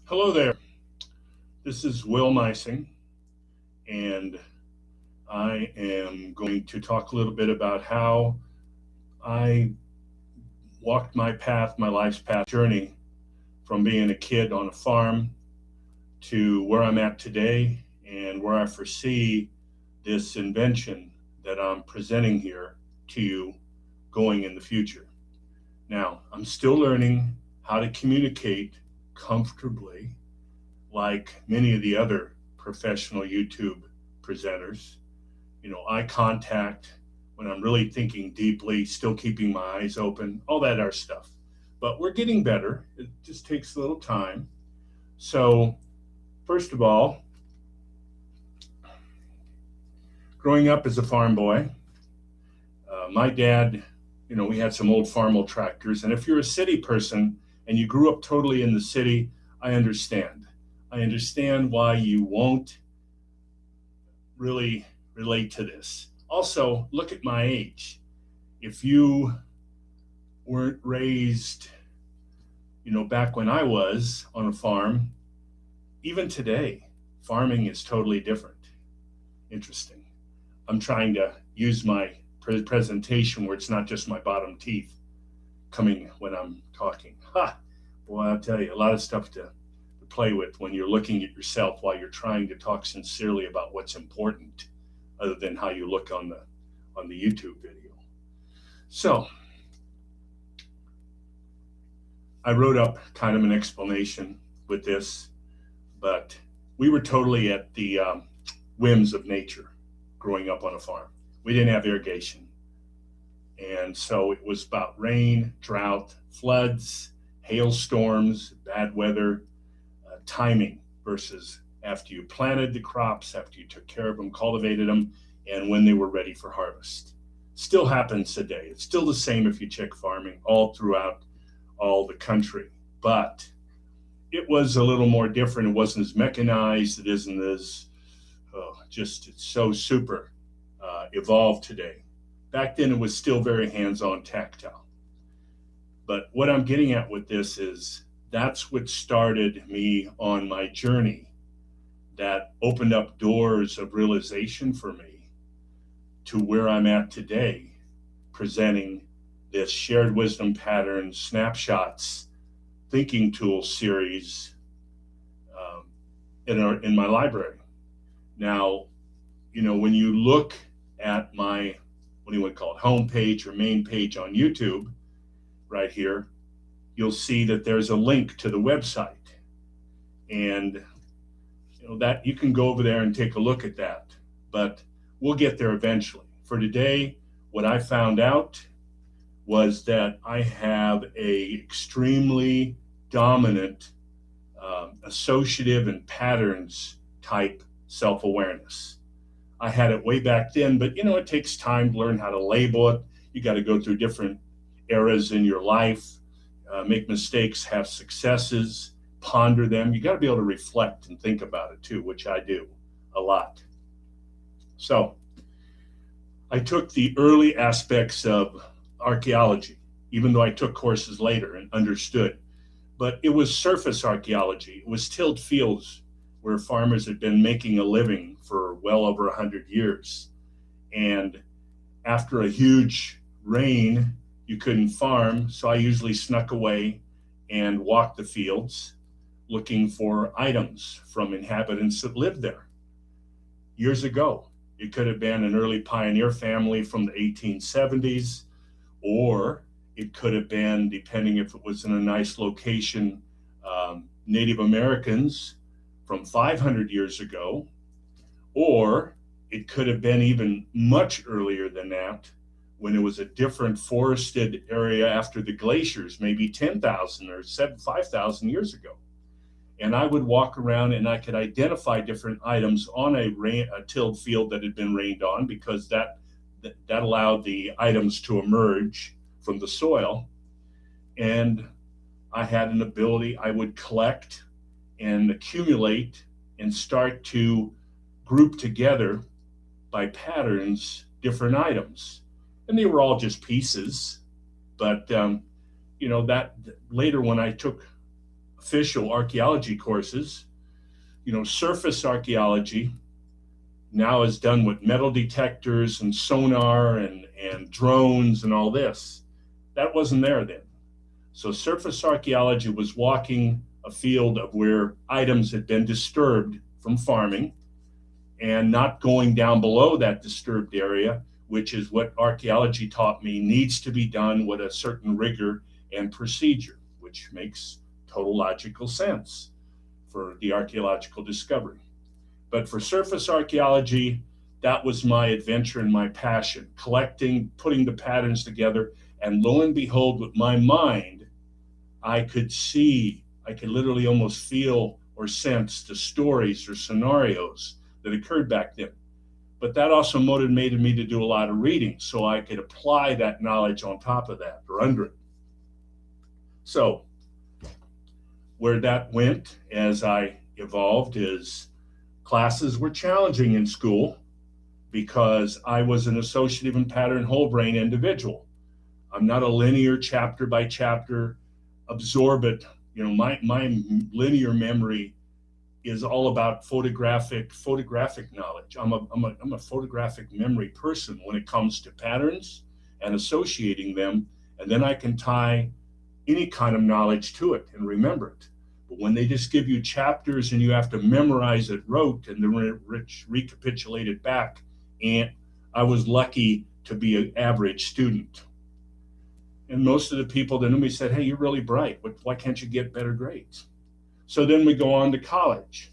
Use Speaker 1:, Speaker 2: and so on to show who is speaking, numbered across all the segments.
Speaker 1: Hello there. This is Will Meising, and I am going to talk a little bit about how I walked my path, my life's path journey from being a kid on a farm to where I'm at today and where I foresee this invention that I'm presenting here to you going in the future. Now, I'm still learning how to communicate comfortably like many of the other professional YouTube presenters. Eye contact when I'm really thinking deeply, still keeping my eyes open, all that other stuff. But we're getting better. It just takes a little time. So, first of all, growing up as a farm boy, my dad, we had some old farm tractors. And if you're a city person and you grew up totally in the city, I understand. I understand why you won't really relate to this. Also, look at my age. If you weren't raised, back when I was on a farm, even today, farming is totally different. Interesting. I'm trying to use my presentation where it's not just my bottom teeth coming when I'm talking. Boy, I'll tell you, a lot of stuff to play with when you're looking at yourself while you're trying to talk sincerely about what's important, other than how you look on the YouTube video. So I wrote up kind of an explanation with this, but we were totally at the whims of nature growing up on a farm. We didn't have irrigation. And so it was about rain, drought, floods, hailstorms, bad weather, timing versus after you planted the crops, after you took care of them, cultivated them, and when they were ready for harvest. Still happens today. It's still the same if you check farming all throughout all the country. But it was a little more different. It wasn't as mechanized. It isn't as, it's so super evolved today. Back then, it was still very hands-on, tactile. But what I'm getting at with this is that's what started me on my journey that opened up doors of realization for me to where I'm at today, presenting this shared wisdom pattern snapshots thinking tool series in my library. Now, when you look at my, what do you want to call it, homepage or main page on YouTube, right here, you'll see that there's a link to the website. And that you can go over there and take a look at that. But we'll get there eventually. For today, what I found out was that I have a extremely dominant associative and patterns type self-awareness. I had it way back then, but it takes time to learn how to label it. You got to go through different eras in your life, make mistakes, have successes, ponder them. You got to be able to reflect and think about it too, which I do a lot. So I took the early aspects of archaeology, even though I took courses later and understood. But it was surface archaeology. It was tilled fields where farmers had been making a living for well over 100 years. And after a huge rain, you couldn't farm, so I usually snuck away and walked the fields looking for items from inhabitants that lived there. Years ago, it could have been an early pioneer family from the 1870s, or it could have been, depending if it was in a nice location, Native Americans from 500 years ago, or it could have been even much earlier than that, when it was a different forested area after the glaciers, maybe 10,000 or 5,000 years ago. And I would walk around and I could identify different items on a tilled field that had been rained on, because that allowed the items to emerge from the soil. And I had an ability, I would collect and accumulate and start to group together by patterns different items. And they were all just pieces. But, that later when I took official archaeology courses, surface archaeology now is done with metal detectors and sonar and drones and all this. That wasn't there then. So surface archaeology was walking a field of where items had been disturbed from farming and not going down below that disturbed area, which is what archaeology taught me needs to be done with a certain rigor and procedure, which makes total logical sense for the archaeological discovery. But for surface archaeology, that was my adventure and my passion, collecting, putting the patterns together, and lo and behold, with my mind, I could literally almost feel or sense the stories or scenarios that occurred back then. But that also motivated me to do a lot of reading so I could apply that knowledge on top of that or under it. So where that went as I evolved is classes were challenging in school because I was an associative and pattern whole brain individual. I'm not a linear chapter by chapter, absorb it. My linear memory is all about photographic knowledge. I'm a photographic memory person when it comes to patterns and associating them, and then I can tie any kind of knowledge to it and remember it. But when they just give you chapters and you have to memorize it rote and then recapitulate it back, and I was lucky to be an average student. And most of the people that knew me said, hey, you're really bright. Why can't you get better grades? So then we go on to college.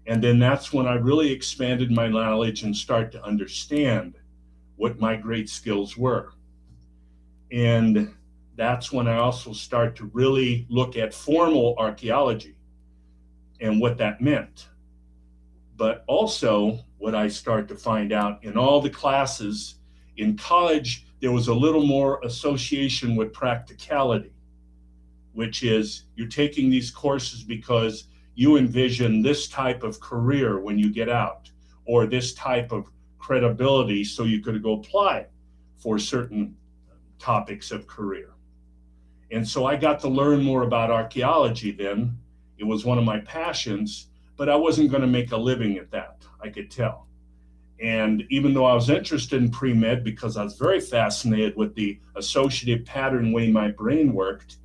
Speaker 1: And then that's when I really expanded my knowledge and start to understand what my great skills were. And that's when I also start to really look at formal archaeology and what that meant. But also what I start to find out in all the classes in college, there was a little more association with practicality, which is you're taking these courses because you envision this type of career when you get out, or this type of credibility so you could go apply for certain topics of career. And so I got to learn more about archaeology then. It was one of my passions, but I wasn't going to make a living at that, I could tell. And even though I was interested in pre-med because I was very fascinated with the associative pattern way my brain worked,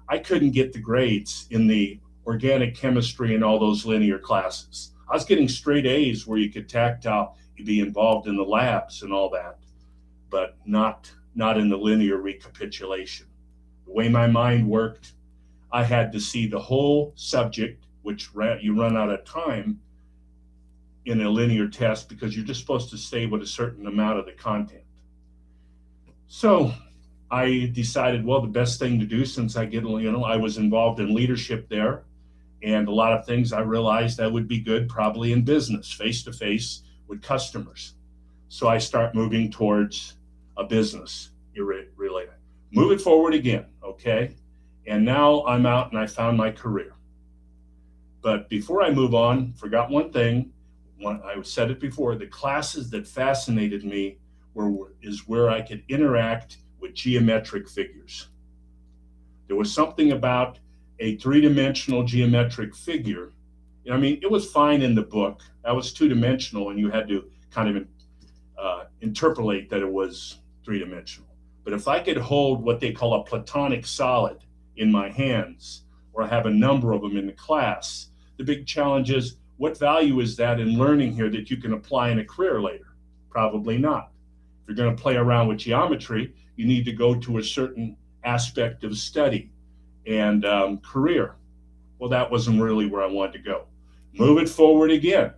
Speaker 1: I couldn't get the grades in the organic chemistry and all those linear classes. I was getting straight A's where you could tactile, you'd be involved in the labs and all that, but not in the linear recapitulation. The way my mind worked, I had to see the whole subject, which you run out of time in a linear test because you're just supposed to stay with a certain amount of the content. So I decided, well, the best thing to do since I was involved in leadership there and a lot of things I realized that would be good probably in business, face-to-face with customers. So I start moving towards a business related. Move it forward again, okay? And now I'm out and I found my career. But before I move on, forgot one thing. I said it before, the classes that fascinated me is where I could interact with geometric figures. There was something about a three-dimensional geometric figure. I mean, it was fine in the book. That was two-dimensional and you had to kind of interpolate that it was three-dimensional. But if I could hold what they call a platonic solid in my hands, or I have a number of them in the class, the big challenge is, what value is that in learning here that you can apply in a career later? Probably not. If you're going to play around with geometry, you need to go to a certain aspect of study and career. Well, that wasn't really where I wanted to go. Move it forward again.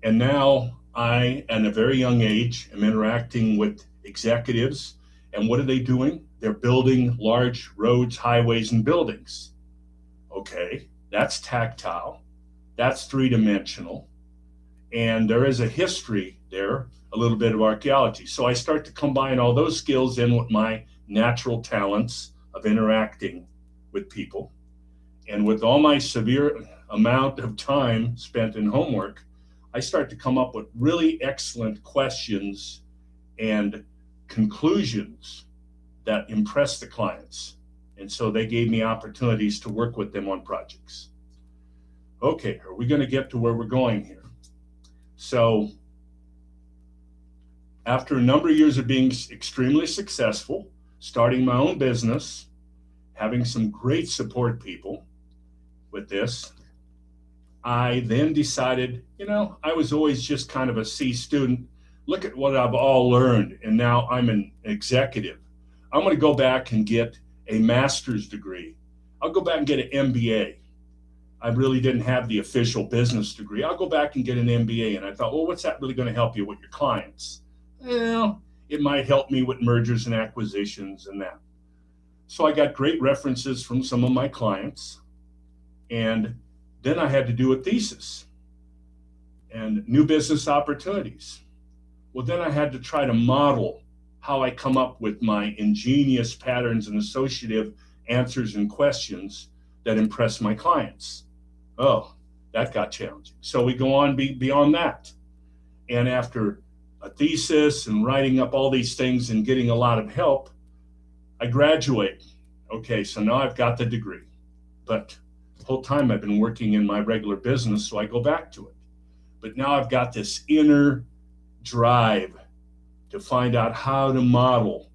Speaker 1: And now I, at a very young age, am interacting with executives. And what are they doing? They're building large roads, highways, and buildings. Okay, that's tactile, that's three-dimensional, and there is a history there, a little bit of archaeology. So I start to combine all those skills in with my natural talents of interacting with people. And with all my severe amount of time spent in homework, I start to come up with really excellent questions and conclusions that impress the clients And so they gave me opportunities to work with them on projects. Okay, are we going to get to where we're going here? So after a number of years of being extremely successful, starting my own business, having some great support people with this, I then decided, I was always just kind of a C student. Look at what I've all learned, and now I'm an executive. I'm going to go back and get a master's degree. I'll go back and get an MBA. I really didn't have the official business degree. I'll go back and get an MBA. And I thought, well, what's that really going to help you with your clients? Well, it might help me with mergers and acquisitions and that. So I got great references from some of my clients. And then I had to do a thesis and new business opportunities. Well, then I had to try to model how I come up with my ingenious patterns and associative answers and questions that impress my clients. Oh, that got challenging. So we go on beyond that. And after a thesis and writing up all these things and getting a lot of help, I graduate. Okay, so now I've got the degree. But the whole time I've been working in my regular business, so I go back to it. But now I've got this inner drive to find out how to model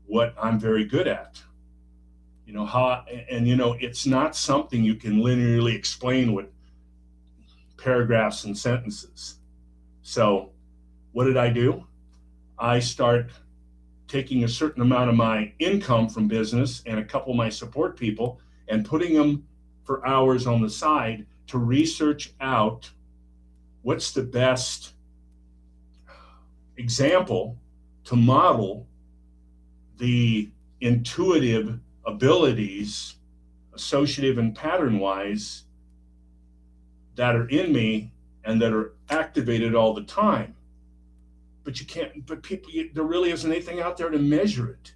Speaker 1: what I'm very good at. It's not something you can linearly explain with paragraphs and sentences. So what did I do? I start taking a certain amount of my income from business and a couple of my support people and putting them for hours on the side to research out what's the best example to model the intuitive abilities, associative and pattern-wise, that are in me and that are activated all the time. But there really isn't anything out there to measure it,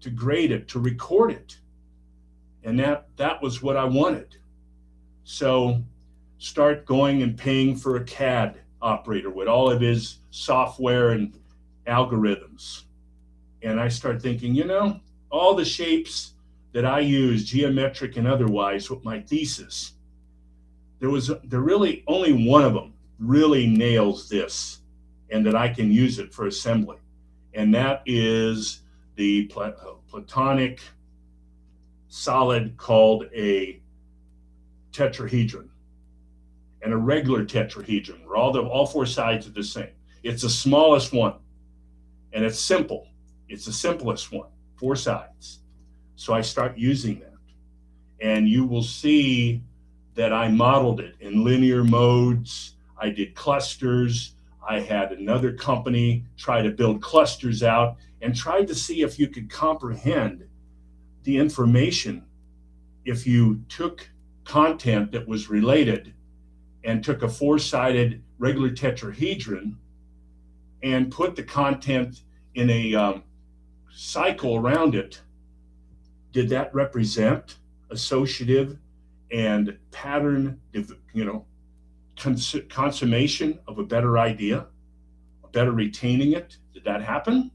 Speaker 1: to grade it, to record it. And that was what I wanted. So start going and paying for a CAD operator with all of his software and algorithms. And I start thinking, all the shapes that I use, geometric and otherwise, with my thesis, there really only one of them really nails this and that I can use it for assembly. And that is the platonic solid called a tetrahedron, and a regular tetrahedron where all four sides are the same. It's the smallest one, and it's simple. It's the simplest one, 4 sides. So I start using that, and you will see that I modeled it in linear modes. I did clusters. I had another company try to build clusters out and tried to see if you could comprehend the information if you took content that was related and took a 4-sided regular tetrahedron and put the content in a cycle around it. Did that represent associative and pattern, consummation of a better idea, a better retaining it? Did that happen?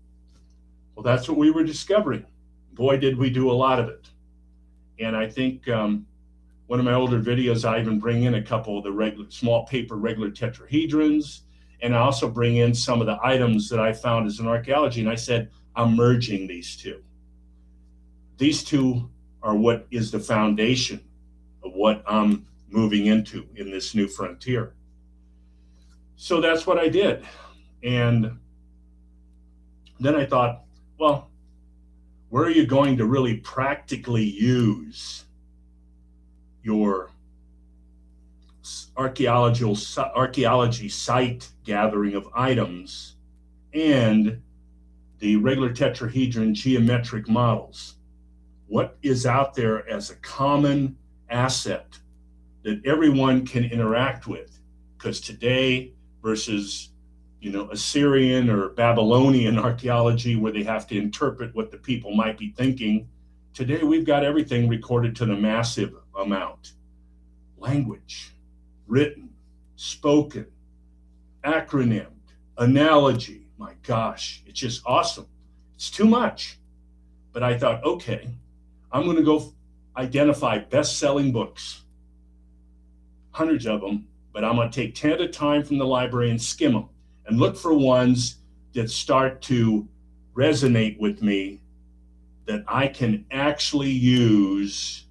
Speaker 1: Well, that's what we were discovering. Boy, did we do a lot of it. And I think one of my older videos, I even bring in a couple of the small paper regular tetrahedrons, and I also bring in some of the items that I found as an archaeology, and I said, I'm merging these two. These two are what is the foundation of what I'm moving into in this new frontier. So that's what I did. And then I thought, well, where are you going to really practically use your archaeology site gathering of items and the regular tetrahedron geometric models? What is out there as a common asset that everyone can interact with? Because today versus Assyrian or Babylonian archaeology, where they have to interpret what the people might be thinking, today we've got everything recorded to the massive amount. Language, written, spoken, acronymed, analogy. My gosh, it's just awesome. It's too much. But I thought, okay, I'm going to go identify best-selling books, hundreds of them, but I'm going to take 10 at a time from the library and skim them and look for ones that start to resonate with me, that I can actually use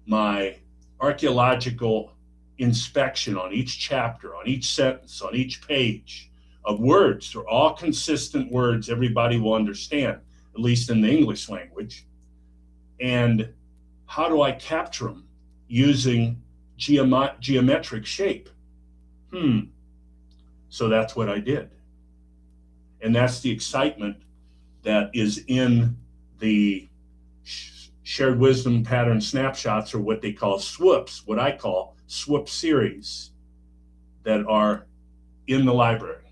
Speaker 1: my archeological inspection on each chapter, on each sentence, on each page of words. They're all consistent words everybody will understand, at least in the English language. And how do I capture them? Using geometric shape. So that's what I did. And that's the excitement that is in the shared wisdom pattern snapshots, or what they call swoops, what I call swoop series, that are in the library.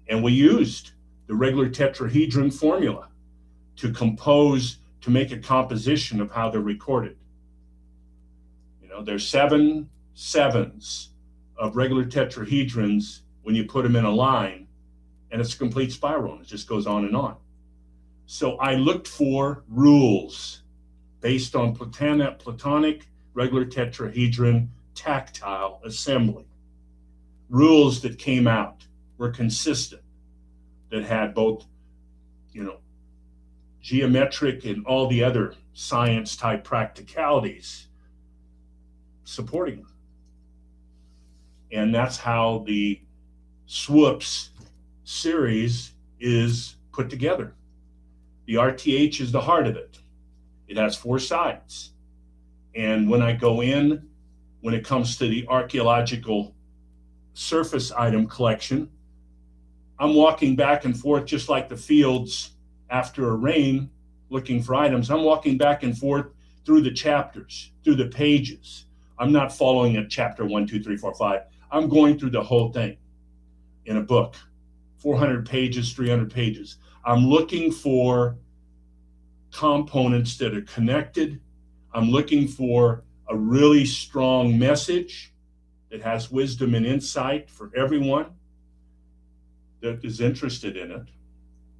Speaker 1: And we used the regular tetrahedron formula to make a composition of how they're recorded. There's 7 sevens of regular tetrahedrons when you put them in a line, and it's a complete spiral, and it just goes on and on. So I looked for rules based on Platonic regular tetrahedron tactile assembly. Rules that came out, were consistent, that had both, geometric and all the other science type practicalities supporting them. And that's how the swoops series is put together. The RTH is the heart of it. It has 4 sides. And when I go in, when it comes to the archaeological surface item collection, I'm walking back and forth just like the fields after a rain looking for items. I'm walking back and forth through the chapters, through the pages. I'm not following a chapter 1, 2, 3, 4, 5. I'm going through the whole thing in a book, 400 pages, 300 pages. I'm looking for components that are connected. I'm looking for a really strong message that has wisdom and insight for everyone that is interested in it.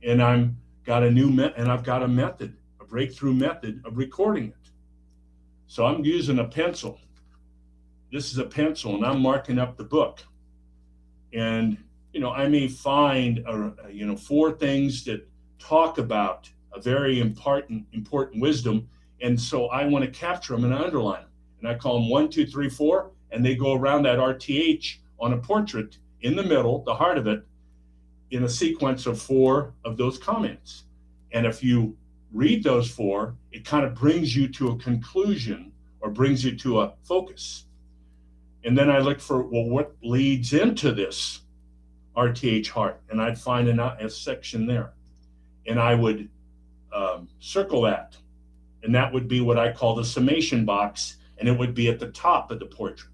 Speaker 1: And I've got a method, a breakthrough method of recording it. So I'm using a pencil. This is a pencil, and I'm marking up the book. And, I may find, 4 things that talk about a very important wisdom. And so I want to capture them and underline them. And I call them 1, 2, 3, 4, and they go around that RTH on a portrait in the middle, the heart of it, in a sequence of 4 of those comments. And if you read those 4, it kind of brings you to a conclusion or brings you to a focus. And then I look for, what leads into this RTH heart? And I'd find a section there. And I would circle that. And that would be what I call the summation box, and it would be at the top of the portrait.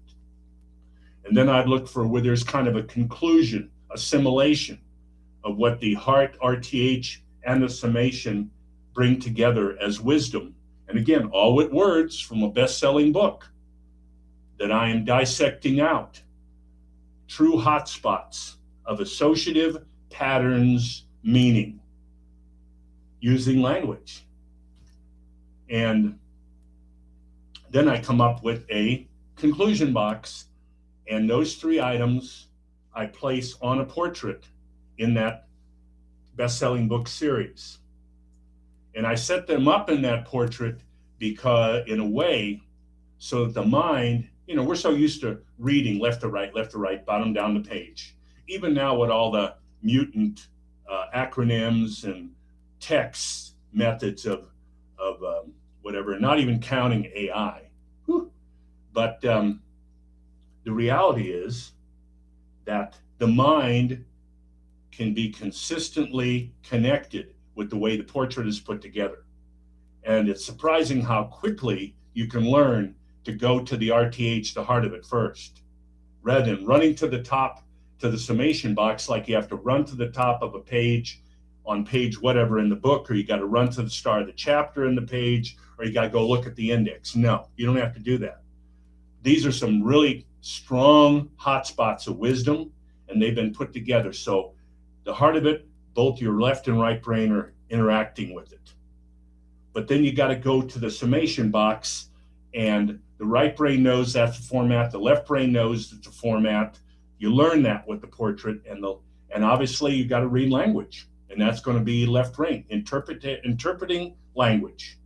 Speaker 1: And then I'd look for where there's kind of a conclusion, assimilation of what the heart, RTH, and the summation bring together as wisdom. And again, all with words from a best-selling book that I am dissecting out. True hotspots of associative patterns meaning using language. And then I come up with a conclusion box, and those 3 items I place on a portrait in that best-selling book series. And I set them up in that portrait because, in a way, so that the mind, we're so used to reading left to right, bottom down the page. Even now with all the mutant acronyms and text methods of whatever, not even counting AI. Whew. But the reality is that the mind can be consistently connected with the way the portrait is put together. And it's surprising how quickly you can learn to go to the RTH, the heart of it first, rather than running to the top, to the summation box, like you have to run to the top of a page on page whatever in the book, or you got to run to the start of the chapter in the page, or you got to go look at the index. No, you don't have to do that. These are some really strong hotspots of wisdom, and they've been put together. So the heart of it, both your left and right brain are interacting with it. But then you got to go to the summation box, and the right brain knows that's the format. The left brain knows it's a format. You learn that with the portrait, and obviously you got to read language, and that's going to be left brain, interpreting language.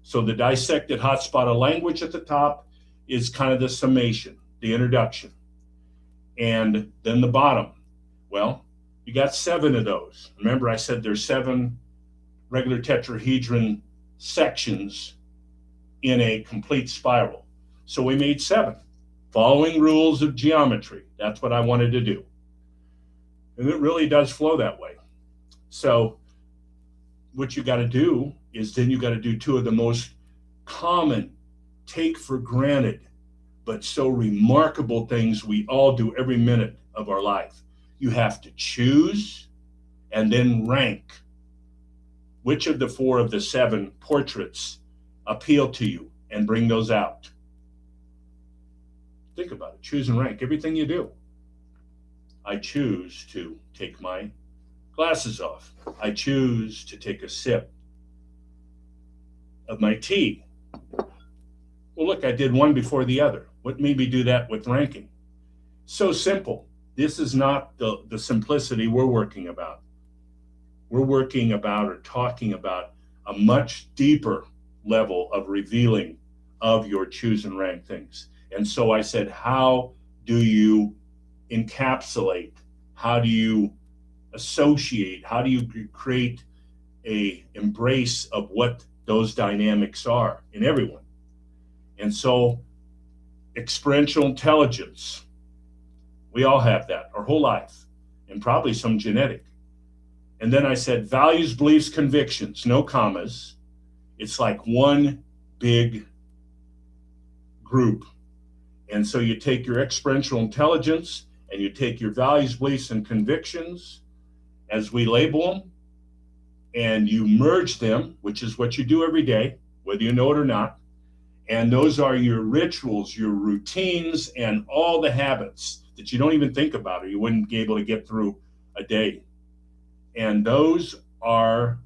Speaker 1: So the dissected hotspot of language at the top is kind of the summation, the introduction. And then the bottom, well, you got 7 of those. Remember I said there's 7 regular tetrahedron sections in a complete spiral. So we made 7, following rules of geometry. That's what I wanted to do. And it really does flow that way. So what you got to do is then you got to do 2 of the most common, take for granted, but so remarkable things we all do every minute of our life. You have to choose and then rank. Which of the 4 of the 7 portraits appeal to you, and bring those out? Think about it. Choose and rank everything you do. I choose to take my glasses off. I choose to take a sip of my tea. Well, look, I did one before the other. What made me do that with ranking? So simple. This is not the simplicity we're working about. We're working about or talking about a much deeper level of revealing of your choose and rank things. And so I said, how do you encapsulate? How do you associate? How do you create a embrace of what those dynamics are in everyone? And so experiential intelligence, we all have that our whole life, and probably some genetic. And then I said values, beliefs, convictions, no commas. It's like one big group. And so you take your experiential intelligence and you take your values, beliefs, and convictions, as we label them, and you merge them, which is what you do every day, whether you know it or not. And those are your rituals, your routines, and all the habits that you don't even think about, or you wouldn't be able to get through a day. And those are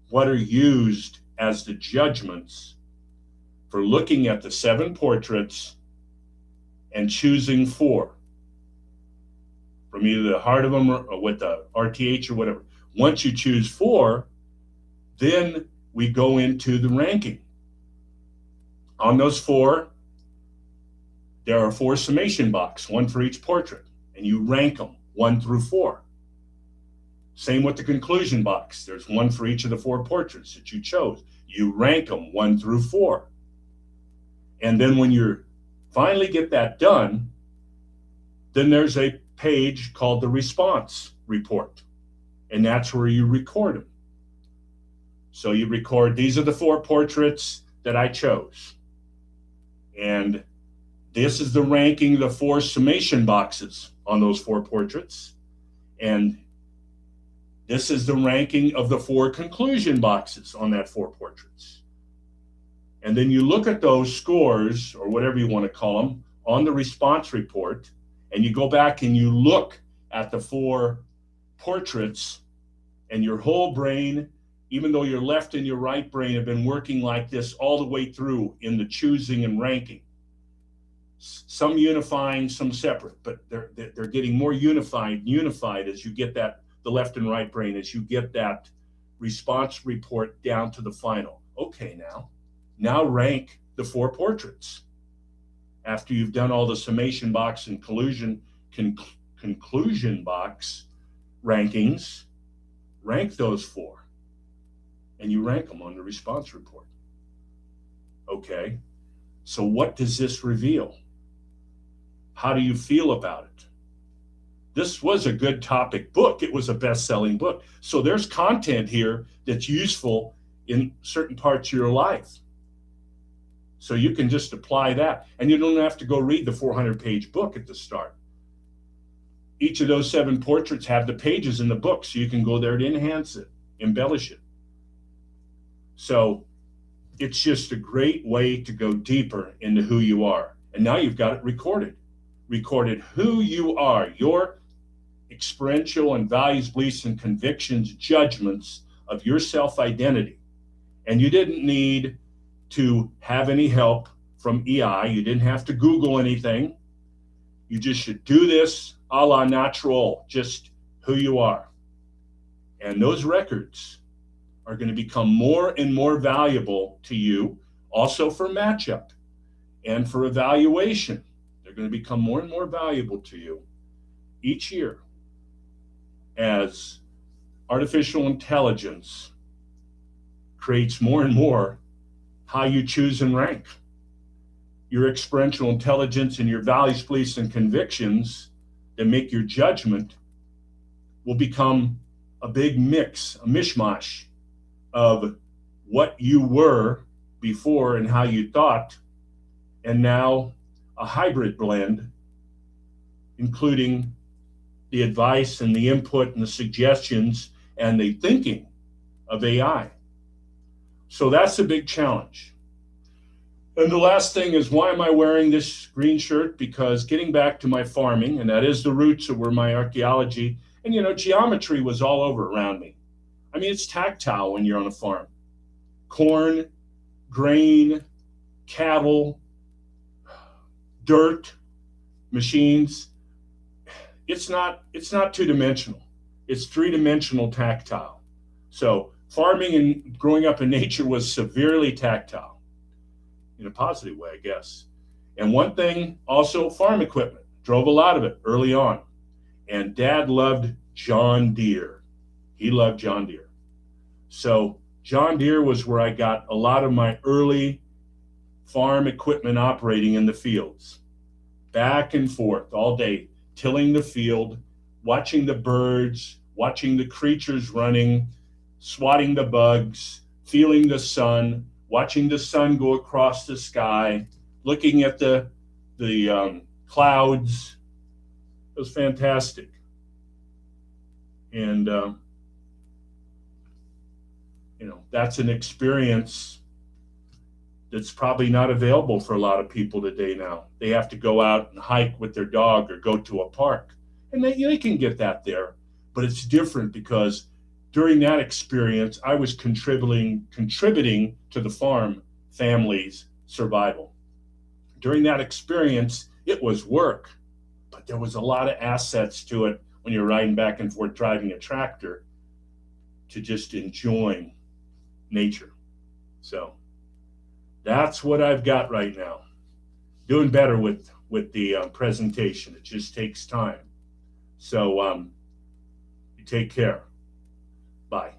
Speaker 1: what are used as the judgments for looking at the 7 portraits and choosing 4 from either the heart of them or with the RTH or whatever. Once you choose 4, then we go into the ranking. On those 4, there are 4 summation boxes, 1 for each portrait, and you rank them 1 through 4. Same with the conclusion box. There's 1 for each of the 4 portraits that you chose. You rank them 1 through 4. And then when you finally get that done, then there's a page called the response report. And that's where you record them. So you record, these are the 4 portraits that I chose. And this is the ranking of the 4 summation boxes on those 4 portraits. And this is the ranking of the 4 conclusion boxes on that 4 portraits. And then you look at those scores, or whatever you want to call them, on the response report, and you go back and you look at the 4 portraits, and your whole brain, even though your left and your right brain have been working like this all the way through in the choosing and ranking. Some unifying, some separate, but they're getting more unified as you get that, the left and right brain, as you get that response report down to the final. Okay, now rank the 4 portraits. After you've done all the summation box and conclusion box rankings, rank those 4. And you rank them on the response report. Okay, so what does this reveal? How do you feel about it? This was a good topic book. It was a best-selling book. So there's content here that's useful in certain parts of your life. So you can just apply that. And you don't have to go read the 400-page book at the start. Each of those 7 portraits have the pages in the book, so you can go there to enhance it, embellish it. So it's just a great way to go deeper into who you are. And now you've got it recorded who you are, your experiential and values, beliefs, and convictions, judgments of your self-identity. And you didn't need to have any help from EI. You didn't have to Google anything. You just should do this a la natural, just who you are. And those records are going to become more and more valuable to you, also for matchup and for evaluation. They're going to become more and more valuable to you each year as artificial intelligence creates more and more how you choose and rank. Your experiential intelligence and your values, beliefs, and convictions that make your judgment will become a big mix, a mishmash of what you were before and how you thought, and now a hybrid blend, including the advice and the input and the suggestions and the thinking of AI. So that's a big challenge. And the last thing is, why am I wearing this green shirt? Because getting back to my farming, and that is the roots of where my archaeology, and geometry was all over around me. I mean, it's tactile when you're on a farm. Corn, grain, cattle, dirt, machines. It's not two-dimensional. It's three-dimensional tactile. So farming and growing up in nature was severely tactile, in a positive way, I guess. And one thing also, farm equipment. Drove a lot of it early on. And Dad loved John Deere. He loved John Deere. So John Deere was where I got a lot of my early farm equipment operating in the fields. Back and forth all day, tilling the field, watching the birds, watching the creatures running, swatting the bugs, feeling the sun, watching the sun go across the sky, looking at the clouds. It was fantastic. And, that's an experience that's probably not available for a lot of people today now. They have to go out and hike with their dog or go to a park. And they can get that there, but it's different because during that experience, I was contributing to the farm family's survival. During that experience, it was work, but there was a lot of assets to it when you're riding back and forth, driving a tractor, to just enjoying nature. So that's what I've got right now. Doing better with the presentation. It just takes time. So you take care. Bye.